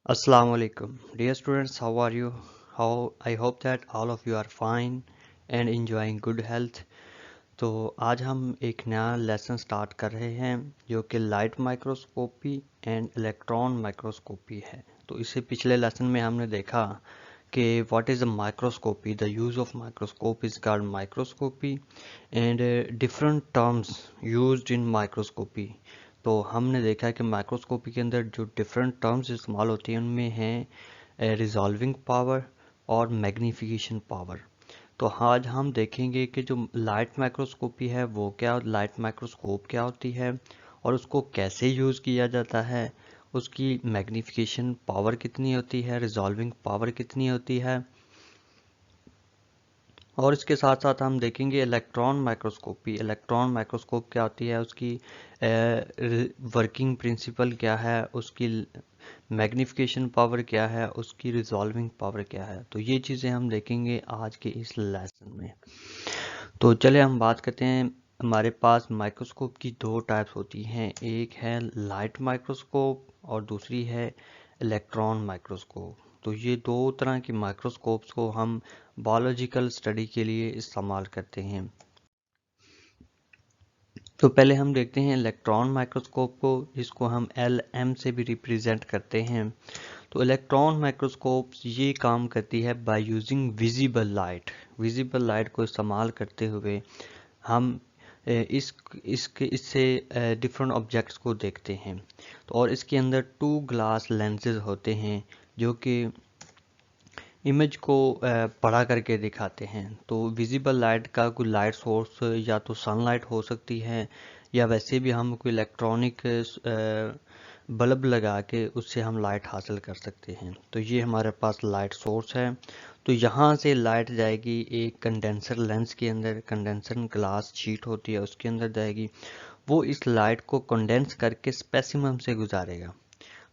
Assalamu alaikum. Dear students, how are you? How I hope that all of you are fine and enjoying good health. तो आज हम एक नया lesson start कर रहे हैं जो कि light microscopy and electron microscopy है। तो इससे पिछले लेसन में हमने देखा कि what is a microscopy, the use of microscope is called microscopy and different terms used in microscopy. तो हमने देखा कि माइक्रोस्कोपी के अंदर जो डिफरेंट टर्म्स इस्तेमाल होती हैं उनमें हैं रिजॉल्विंग पावर और मैग्नीफिकेशन पावर। तो आज हम देखेंगे कि जो लाइट माइक्रोस्कोपी है वो क्या, लाइट माइक्रोस्कोप क्या होती है और उसको कैसे यूज़ किया जाता है, उसकी मैग्नीफिकेशन पावर कितनी होती है, रिजॉल्विंग पावर कितनी होती है, और इसके साथ साथ हम देखेंगे इलेक्ट्रॉन माइक्रोस्कोपी। इलेक्ट्रॉन माइक्रोस्कोप क्या होती है, उसकी वर्किंग प्रिंसिपल क्या है, उसकी मैग्नीफिकेशन पावर क्या है, उसकी रिजॉल्विंग पावर क्या है। तो ये चीज़ें हम देखेंगे आज के इस लेसन में। तो चले हम बात करते हैं। हमारे पास माइक्रोस्कोप की दो टाइप्स होती हैं, एक है लाइट माइक्रोस्कोप और दूसरी है इलेक्ट्रॉन माइक्रोस्कोप। तो ये दो तरह की माइक्रोस्कोप्स को हम बायोलॉजिकल स्टडी के लिए इस्तेमाल करते हैं। तो पहले हम देखते हैं इलेक्ट्रॉन माइक्रोस्कोप को, जिसको हम LM से भी रिप्रेजेंट करते हैं। तो इलेक्ट्रॉन माइक्रोस्कोप ये काम करती है by using visible light. Visible light को इस्तेमाल करते हुए हम इससे डिफरेंट ऑब्जेक्ट्स को देखते हैं। तो और इसके अंदर 2 ग्लास लेंसेज होते हैं जो कि इमेज को बड़ा करके दिखाते हैं। तो विजिबल लाइट का कोई लाइट सोर्स या तो सनलाइट हो सकती है, या वैसे भी हम कोई इलेक्ट्रॉनिक बल्ब लगा के उससे हम लाइट हासिल कर सकते हैं। तो ये हमारे पास लाइट सोर्स है। तो यहाँ से लाइट जाएगी एक कंडेंसर लेंस के अंदर, कंडेंसर ग्लास शीट होती है उसके अंदर जाएगी। वो इस लाइट को कंडेंस करके स्पेसिमम से गुजारेगा।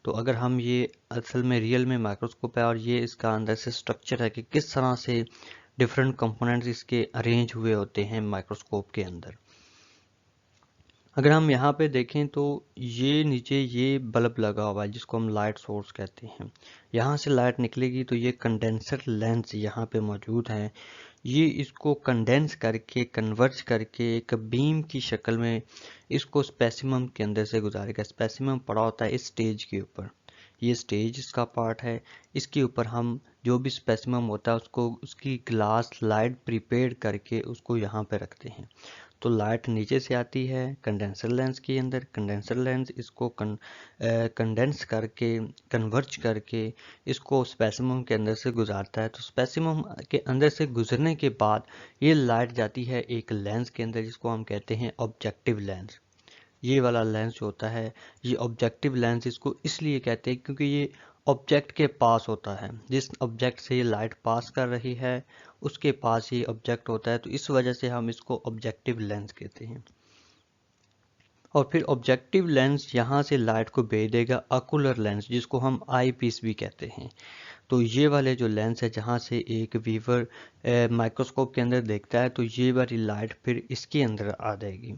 तो अगर हम ये असल में रियल में माइक्रोस्कोप है और ये इसका अंदर से स्ट्रक्चर है कि किस तरह से डिफरेंट कंपोनेंट्स इसके अरेंज हुए होते हैं माइक्रोस्कोप के अंदर। अगर हम यहाँ पे देखें तो ये नीचे ये बल्ब लगा हुआ है जिसको हम लाइट सोर्स कहते हैं। यहाँ से लाइट निकलेगी तो ये कंडेंसर लेंस यहाँ पे मौजूद है। ये इसको कंडेंस करके कन्वर्ज करके एक बीम की शक्ल में इसको स्पेसिमम के अंदर से गुजारेगा। स्पेसिमम पड़ा होता है इस स्टेज के ऊपर, ये स्टेज इसका पार्ट है। इसके ऊपर हम जो भी स्पेसिमम होता है उसको उसकी ग्लास लाइट प्रिपेयर करके उसको यहाँ पे रखते हैं। तो लाइट नीचे से आती है कंडेंसर लेंस के अंदर, कंडेंसर लेंस इसको कंडेंस करके कन्वर्ज करके इसको स्पेसिमम के अंदर से गुजारता है। तो स्पेसिमम के अंदर से गुजरने के बाद ये लाइट जाती है एक लेंस के अंदर जिसको हम कहते हैं ऑब्जेक्टिव लेंस। ये वाला लेंस जो होता है, ये ऑब्जेक्टिव लेंस इसको इसलिए कहते हैं क्योंकि ये ऑब्जेक्ट के पास होता है। जिस ऑब्जेक्ट से ये लाइट पास कर रही है उसके पास ये ऑब्जेक्ट होता है, तो इस वजह से हम इसको ऑब्जेक्टिव लेंस कहते हैं। और फिर ऑब्जेक्टिव लेंस यहाँ से लाइट को भेज देगा ऑकुलर लेंस, जिसको हम आई पीस भी कहते हैं। तो ये वाले जो लेंस है जहाँ से एक व्यूअर माइक्रोस्कोप के अंदर देखता है, तो ये वाली लाइट फिर इसके अंदर आ जाएगी।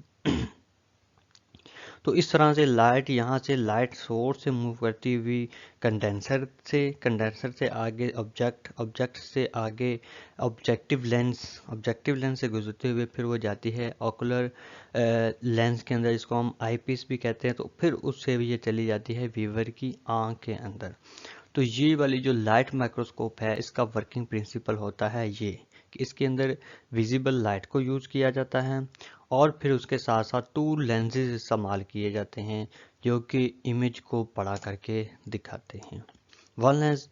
तो इस तरह से लाइट यहाँ से लाइट सोर्स से मूव करती हुई कंडेंसर से आगे ऑब्जेक्ट, ऑब्जेक्ट से आगे ऑब्जेक्टिव लेंस से गुजरते हुए फिर वो जाती है ऑकुलर लेंस के अंदर, जिसको हम आई पीस भी कहते हैं। तो फिर उससे भी ये चली जाती है व्यूअर की आंख के अंदर। तो ये वाली जो लाइट माइक्रोस्कोप है इसका वर्किंग प्रिंसिपल होता है ये कि इसके अंदर विजिबल लाइट को यूज़ किया जाता है और फिर उसके साथ साथ 2 लेंसेज इस्तेमाल किए जाते हैं जो कि इमेज को बड़ा करके दिखाते हैं। One lens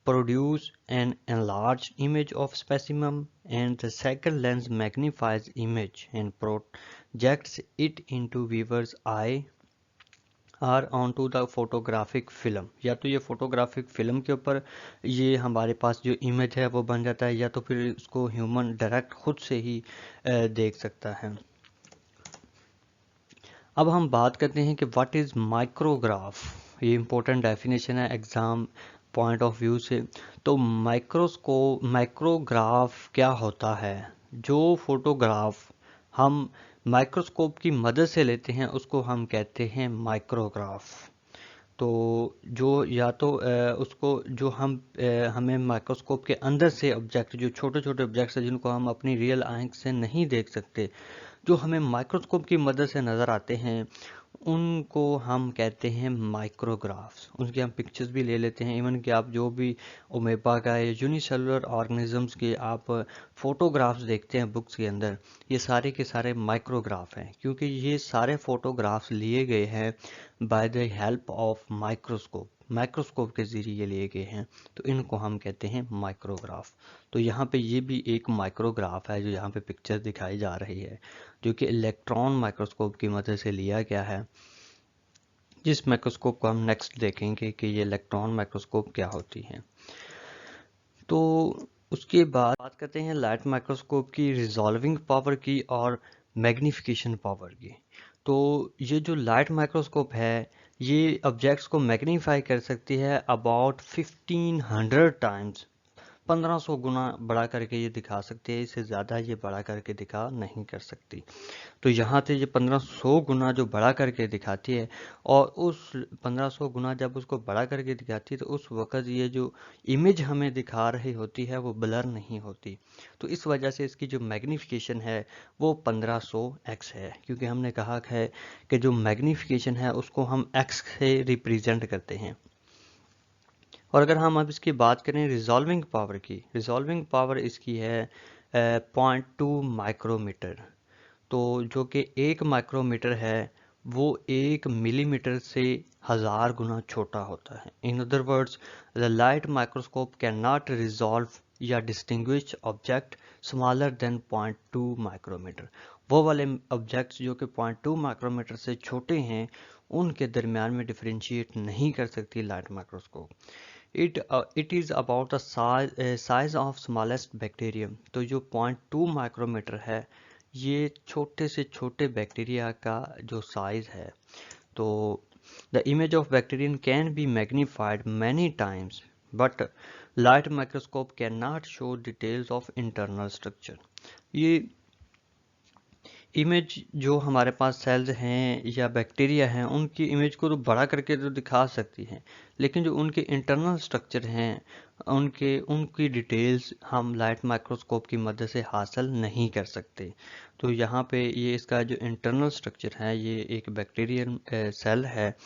produce an enlarged image of specimen and the second lens magnifies image and projects it into viewer's eye or on to the photographic film. या तो ये फोटोग्राफिक फिल्म के ऊपर ये हमारे पास जो इमेज है वो बन जाता है, या तो फिर इसको ह्यूमन डायरेक्ट खुद से ही देख सकता है। अब हम बात करते हैं कि व्हाट इज़ माइक्रोग्राफ। ये इम्पोर्टेंट डेफिनेशन है एग्ज़ाम पॉइंट ऑफ व्यू से। तो माइक्रोग्राफ क्या होता है? जो फोटोग्राफ हम माइक्रोस्कोप की मदद से लेते हैं उसको हम कहते हैं माइक्रोग्राफ। तो जो या तो उसको जो हमें माइक्रोस्कोप के अंदर से ऑब्जेक्ट, जो छोटे छोटे ऑब्जेक्ट्स हैं जिनको हम अपनी रियल आंख से नहीं देख सकते, जो हमें माइक्रोस्कोप की मदद से नज़र आते हैं, उनको हम कहते हैं माइक्रोग्राफ्स। उनकी हम पिक्चर्स भी ले लेते हैं। इवन कि आप जो भी ओमेबा का या यूनिसेलुलर ऑर्गेनिजम्स के आप फोटोग्राफ्स देखते हैं बुक्स के अंदर, ये सारे के सारे माइक्रोग्राफ हैं, क्योंकि ये सारे फोटोग्राफ्स लिए गए हैं by the help of microscope, microscope के ज़रिए लिए गए हैं। तो इनको हम कहते हैं माइक्रोग्राफ। तो यहाँ पे ये भी एक माइक्रोग्राफ है जो यहाँ पे पिक्चर दिखाई जा रही है, जो कि इलेक्ट्रॉन माइक्रोस्कोप की मदद से लिया गया है। जिस माइक्रोस्कोप को हम नेक्स्ट देखेंगे कि ये इलेक्ट्रॉन माइक्रोस्कोप क्या होती है। तो उसके बाद बात करते हैं लाइट माइक्रोस्कोप की रिजॉल्विंग पावर की और मैग्निफिकेशन पावर की। तो ये जो लाइट माइक्रोस्कोप है, ये ऑब्जेक्ट्स को मैग्नीफाई कर सकती है अबाउट 1500 टाइम्स, 1500 गुना बड़ा करके ये दिखा सकती है। इससे ज़्यादा ये बड़ा करके दिखा नहीं कर सकती। तो यहाँ से ये 1500 गुना जो बड़ा करके दिखाती है, और उस 1500 गुना जब उसको बड़ा करके दिखाती है तो उस वक़्त ये जो इमेज हमें दिखा रही होती है वो ब्लर नहीं होती। तो इस वजह से इसकी जो मैग्नीफिकेशन है वो 1500x है, क्योंकि हमने कहा है कि जो मैग्नीफिकेशन है उसको हम x से रिप्रेजेंट करते हैं। और अगर हम अब इसकी बात करें रिजॉल्विंग पावर की, रिजॉल्विंग पावर इसकी है 0.2 माइक्रोमीटर। तो जो कि 1 माइक्रोमीटर है वो 1 मिलीमीटर से 1000 गुना छोटा होता है। In other words, the light microscope can not resolve या distinguish object smaller than 0.2 micrometre. वो वाले ऑब्जेक्ट्स जो कि 0.2 माइक्रोमीटर से छोटे हैं, उनके दरमियान में डिफ्रेंशिएट नहीं कर सकती light microscope. It is about the size of smallest bacterium. तो जो 0.2 माइक्रोमीटर है, ये छोटे से छोटे बैक्टीरिया का जो साइज है। तो the image of Bactrian can be magnified many times, but light microscope can not show details of internal structure. ये इमेज जो हमारे पास सेल्स हैं या बैक्टीरिया हैं, उनकी इमेज को तो बड़ा करके तो दिखा सकती हैं, लेकिन जो उनके इंटरनल स्ट्रक्चर हैं, उनकी डिटेल्स हम लाइट माइक्रोस्कोप की मदद से हासिल नहीं कर सकते। तो यहाँ पे ये इसका जो इंटरनल स्ट्रक्चर है, ये एक बैक्टीरियन सेल है।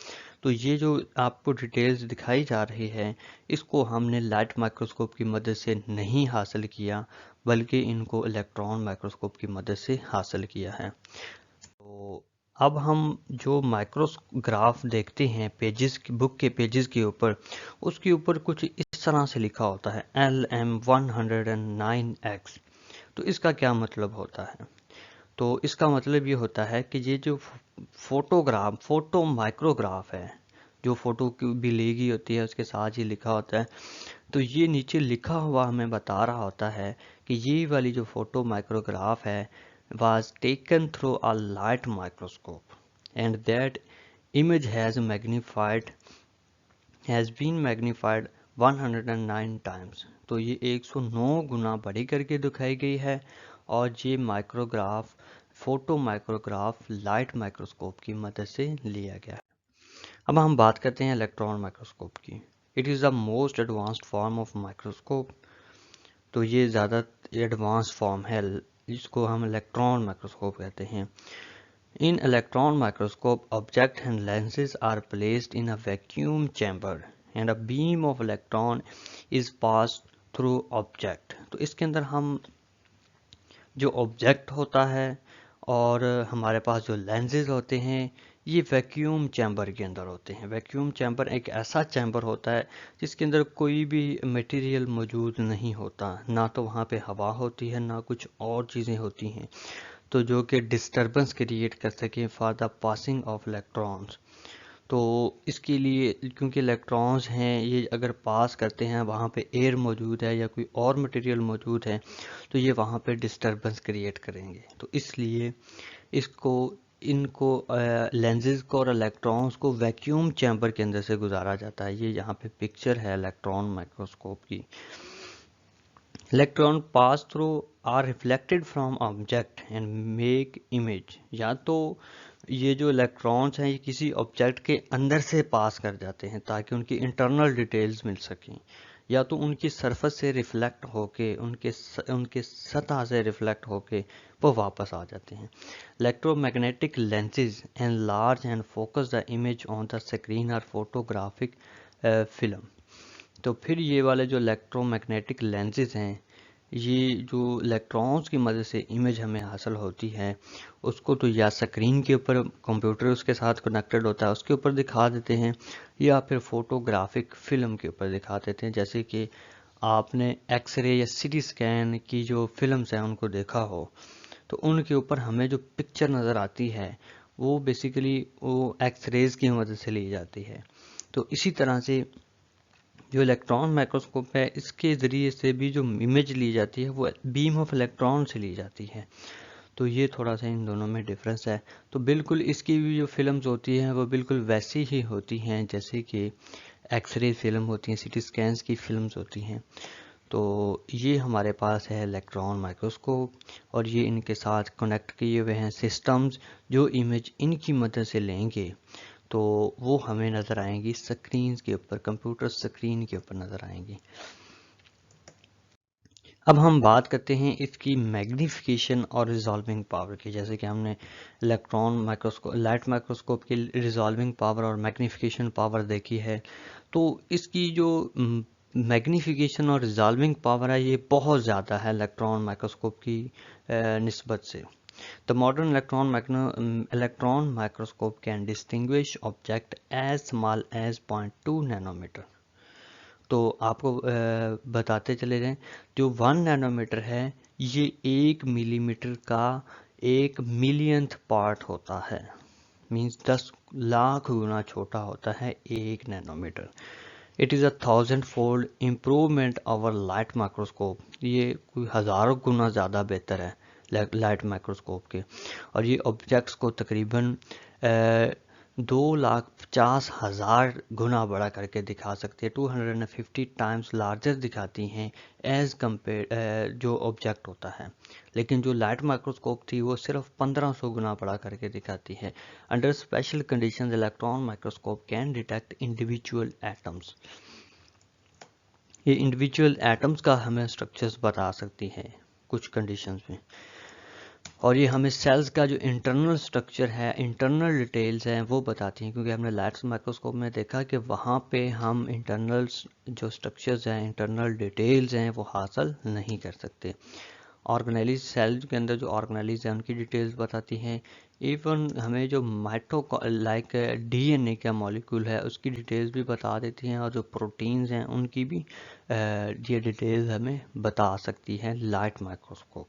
तो ये जो आपको डिटेल्स दिखाई जा रही है, इसको हमने लाइट माइक्रोस्कोप की मदद से नहीं हासिल किया, बल्कि इनको इलेक्ट्रॉन माइक्रोस्कोप की मदद से हासिल किया है। तो अब हम जो माइक्रोग्राफ देखते हैं पेजेस की, बुक के पेजेस के ऊपर, उसके ऊपर कुछ इस तरह से लिखा होता है LM109X। तो इसका क्या मतलब होता है? तो इसका मतलब ये होता है कि ये जो फोटो माइक्रोग्राफ है, जो फोटो की भी ली गई होती है उसके साथ ही लिखा होता है। तो ये नीचे लिखा हुआ हमें बता रहा होता है कि ये वाली जो फोटो माइक्रोग्राफ है was taken through a light microscope and that image has been magnified 109 times। तो ये 109 गुना बड़ी करके दिखाई गई है, और ये micrograph, photo micrograph light microscope की मदद से लिया गया है। अब हम बात करते हैं इलेक्ट्रॉन माइक्रोस्कोप की। It is the most advanced form of microscope. तो ये ज़्यादा एडवांस फॉर्म है, जिसको हम इलेक्ट्रॉन माइक्रोस्कोप कहते हैं। In electron microscope object and lenses are placed in a vacuum chamber and a beam of electron is pass through object. तो इसके अंदर हम जो ऑब्जेक्ट होता है और हमारे पास जो लेंसेज होते हैं, ये वैक्यूम चैम्बर के अंदर होते हैं। वैक्यूम चैम्बर एक ऐसा चैम्बर होता है जिसके अंदर कोई भी मटेरियल मौजूद नहीं होता, ना तो वहाँ पे हवा होती है, ना कुछ और चीज़ें होती हैं, तो जो कि डिस्टरबेंस क्रिएट कर सकें for the passing of electrons. तो इसके लिए, क्योंकि इलेक्ट्रॉन्स हैं ये अगर पास करते हैं, वहाँ पे एयर मौजूद है या कोई और मटेरियल मौजूद है, तो ये वहाँ पे डिस्टरबेंस क्रिएट करेंगे। तो इसलिए इनको लेंसेज को और इलेक्ट्रॉन्स को वैक्यूम चैम्बर के अंदर से गुजारा जाता है। ये यहाँ पे पिक्चर है इलेक्ट्रॉन माइक्रोस्कोप की। Electron pass through or reflected from object and make image. या तो ये जो इलेक्ट्रॉन्स हैं ये किसी ऑब्जेक्ट के अंदर से पास कर जाते हैं ताकि उनकी इंटरनल डिटेल्स मिल सकें, या तो उनकी सरफेस से रिफ्लेक्ट होके उनके सतह से रिफ्लेक्ट होके वो वापस आ जाते हैं। Electromagnetic lenses enlarge and focus the image on the screen और फोटोग्राफिक फिल्म। तो फिर ये वाले जो इलेक्ट्रोमैग्नेटिक लेंसेज हैं, ये जो इलेक्ट्रॉन्स की मदद से इमेज हमें हासिल होती है उसको तो या स्क्रीन के ऊपर कंप्यूटर उसके साथ कनेक्टेड होता है उसके ऊपर दिखा देते हैं, या फिर फोटोग्राफिक फिल्म के ऊपर दिखा देते हैं। जैसे कि आपने एक्सरे या सीटी स्कैन की जो फिल्म्स हैं उनको देखा हो, तो उनके ऊपर हमें जो पिक्चर नज़र आती है वो बेसिकली वो एक्सरेज की मदद से ली जाती है। तो इसी तरह से जो इलेक्ट्रॉन माइक्रोस्कोप है इसके ज़रिए से भी जो इमेज ली जाती है वो बीम ऑफ इलेक्ट्रॉन से ली जाती है। तो ये थोड़ा सा इन दोनों में डिफरेंस है। तो बिल्कुल इसकी भी जो फिल्म्स होती हैं वो बिल्कुल वैसी ही होती हैं जैसे कि एक्सरे फिल्म होती हैं, सीटी स्कैन्स की फिल्म्स होती हैं। तो ये हमारे पास है इलेक्ट्रॉन माइक्रोस्कोप, और ये इनके साथ कनेक्ट किए हुए हैं सिस्टम्स जो इमेज इनकी मदद से लेंगे तो वो हमें नज़र आएंगी स्क्रीन के ऊपर, कंप्यूटर स्क्रीन के ऊपर नज़र आएंगी। अब हम बात करते हैं इसकी मैग्नीफिकेशन और रिजॉल्विंग पावर की। जैसे कि हमने इलेक्ट्रॉन माइक्रोस्कोप, लाइट माइक्रोस्कोप की रिजॉल्विंग पावर और मैग्नीफिकेशन पावर देखी है, तो इसकी जो मैग्नीफिकेशन और रिजॉल्विंग पावर है ये बहुत ज़्यादा है इलेक्ट्रॉन माइक्रोस्कोप की निस्बत से। The modern electron microscope can distinguish object as small as 0.2 nanometre. तो आपको बताते चले जाएं, जो 1 नैनोमीटर है ये 1 मिलीमीटर का 1 मिलियंथ पार्ट होता है, मीन्स 10 लाख गुना छोटा होता है 1 nanometre. It is 1000-fold improvement over light microscope. ये कोई हज़ारों गुना ज़्यादा बेहतर है लाइट माइक्रोस्कोप के, और ये ऑब्जेक्ट्स को तकरीबन 2,50,000 गुना बड़ा करके दिखा सकती है, 250 टाइम्स लार्जर दिखाती हैं एज कम्पेयर जो ऑब्जेक्ट होता है। लेकिन जो लाइट माइक्रोस्कोप थी वो सिर्फ 1500 गुना बड़ा करके दिखाती है। Under special conditions electron microscope can detect individual atoms. ये इंडिविजुअल एटम्स का हमें स्ट्रक्चर्स बता सकती है कुछ कंडीशंस में, और ये हमें सेल्स का जो इंटरनल स्ट्रक्चर है, इंटरनल डिटेल्स हैं वो बताती हैं, क्योंकि हमने लाइट माइक्रोस्कोप में देखा कि वहाँ पे हम इंटरनल जो स्ट्रक्चर्स हैं, इंटरनल डिटेल्स हैं वो हासिल नहीं कर सकते। ऑर्गेनेलीज, सेल के अंदर जो ऑर्गेनेलीज हैं उनकी डिटेल्स बताती हैं। इवन हमें जो लाइक डीएनए का मॉलिक्यूल है उसकी डिटेल्स भी बता देती हैं, और जो प्रोटीन्स हैं उनकी भी ये डिटेल्स हमें बता सकती है लाइट माइक्रोस्कोप।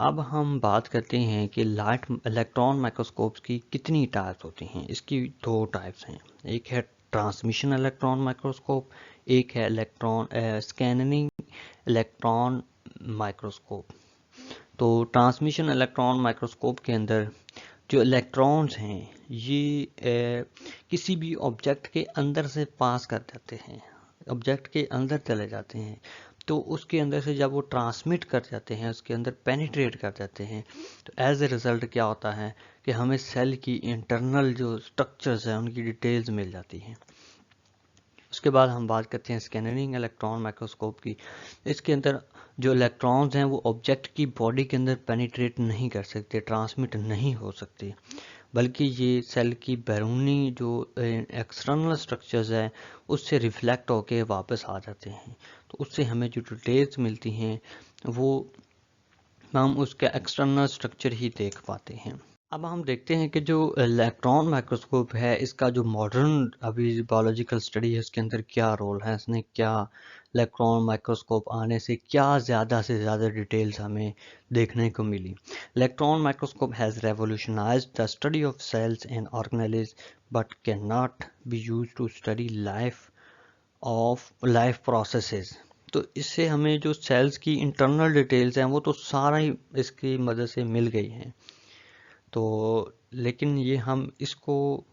अब हम बात करते हैं कि लाइट इलेक्ट्रॉन माइक्रोस्कोप्स की कितनी टाइप्स होती हैं। इसकी 2 टाइप्स हैं, एक है ट्रांसमिशन इलेक्ट्रॉन माइक्रोस्कोप, एक है इलेक्ट्रॉन स्कैनिंग इलेक्ट्रॉन माइक्रोस्कोप। तो ट्रांसमिशन इलेक्ट्रॉन माइक्रोस्कोप के अंदर जो इलेक्ट्रॉन्स हैं ये किसी भी ऑब्जेक्ट के अंदर से पास कर जाते हैं, ऑब्जेक्ट के अंदर चले जाते हैं, तो उसके अंदर से जब वो ट्रांसमिट कर जाते हैं, उसके अंदर पेनिट्रेट कर जाते हैं, तो एज ए रिज़ल्ट क्या होता है कि हमें सेल की इंटरनल जो स्ट्रक्चर्स हैं उनकी डिटेल्स मिल जाती हैं। उसके बाद हम बात करते हैं स्कैनिंग इलेक्ट्रॉन माइक्रोस्कोप की। इसके अंदर जो इलेक्ट्रॉन्स हैं वो ऑब्जेक्ट की बॉडी के अंदर पेनिट्रेट नहीं कर सकते, ट्रांसमिट नहीं हो सकते, बल्कि ये सेल की बैरूनी जो एक्सटर्नल स्ट्रक्चर्स है उससे रिफ्लेक्ट होके वापस आ जाते हैं। तो उससे हमें जो डिटेल्स मिलती हैं वो हम उसका एक्सटर्नल स्ट्रक्चर ही देख पाते हैं। अब हम देखते हैं कि जो इलेक्ट्रॉन माइक्रोस्कोप है इसका जो मॉडर्न अभी बायोलॉजिकल स्टडी है उसके अंदर क्या रोल है, इसने क्या इलेक्ट्रॉन माइक्रोस्कोप आने से क्या ज़्यादा से ज़्यादा डिटेल्स हमें देखने को मिली। Electron microscope has revolutionised the study of cells and organelles but can not be used to study life processes. तो इससे हमें जो सेल्स की इंटरनल डिटेल्स हैं वो तो सारा ही इसकी मदद से मिल गई हैं, तो लेकिन ये हम इसको